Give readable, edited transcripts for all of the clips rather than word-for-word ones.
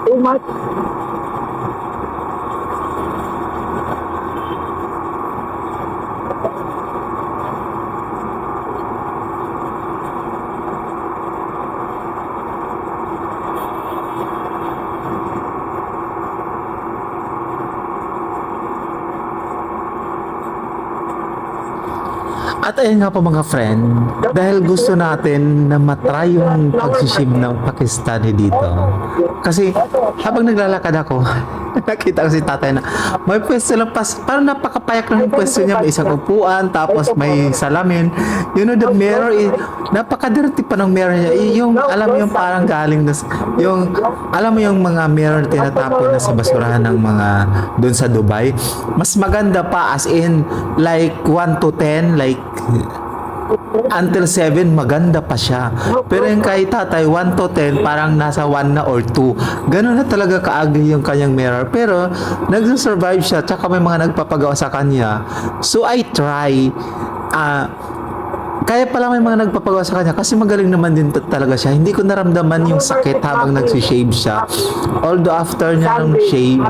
Too much. At ayun nga po mga friend, dahil gusto natin na matry yung pagsishib ng Pakistani dito. Kasi habang naglalakad ako, nakita ko si tatay na may pwesto lang parang napakapayak lang yung pwesto niya. May isang upuan, tapos may salamin. You know, the mirror is, napaka-dirty pa ng mirror niya. Yung, alam mo yung parang galing na, yung, alam mo yung mga mirror na tinatapon na sa basurahan ng mga doon sa Dubai. Mas maganda pa, as in, like 1 to 10, like until 7, maganda pa siya. Pero yung kay tatay, 1 to 10, parang nasa 1 na or 2. Ganun na talaga kaagay yung kanyang mirror. Pero, nagsusurvive siya, tsaka may mga nagpapagawa sa kanya. So, I try. Kaya pala may mga nagpapagawa sa kanya kasi magaling naman din talaga siya. Hindi ko naramdaman yung sakit habang nagsishave siya. Although after niya ng shave,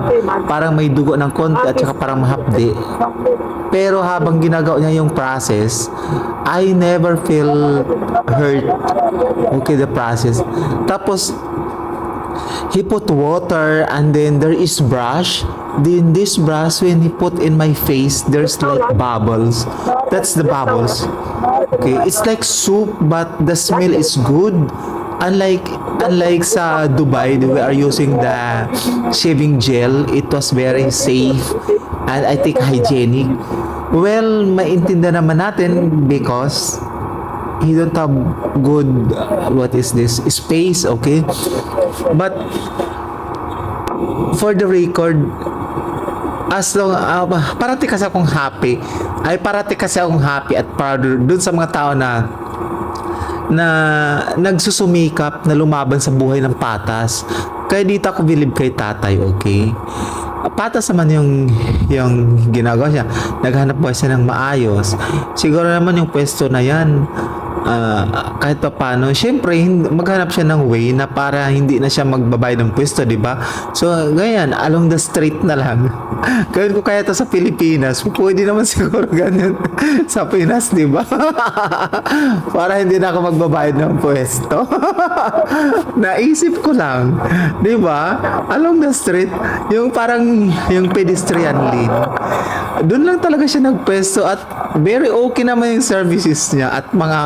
parang may dugo ng konti at saka parang mahapdi. Pero habang ginagawa niya yung process, I never feel hurt. Okay, the process. Tapos, he put water and then there is brush. Then this brush, when he put in my face, there's like bubbles. That's the bubbles. Okay, it's like soup but the smell is good. Unlike sa Dubai, we are using the shaving gel. It was very safe and I think hygienic. Well, maintindihan naman natin because he don't have good what is this space, okay? But for the record, as long parati kasi akong happy at proud dun sa mga tao na nagsusumikap na lumaban sa buhay ng patas. Kaya dito ako believe kay tatay, okay? Patas naman yung ginagawa niya. Naghanap buhay siya ng maayos. Siguro naman yung pwesto na yan, kahit pa paano, syempre maghanap siya ng way na para hindi na siya magbabayad ng pwesto, di ba? So, ganyan, along the street na lang. Gawin ko kaya to sa Pilipinas. Pwede naman siguro ganyan sa Pinas, di ba? Para hindi na ako magbabayad ng pwesto. Naisip ko lang, di ba? Along the street, yung parang yung pedestrian lane. Doon lang talaga siya nagpwesto at very okay naman yung services niya at mga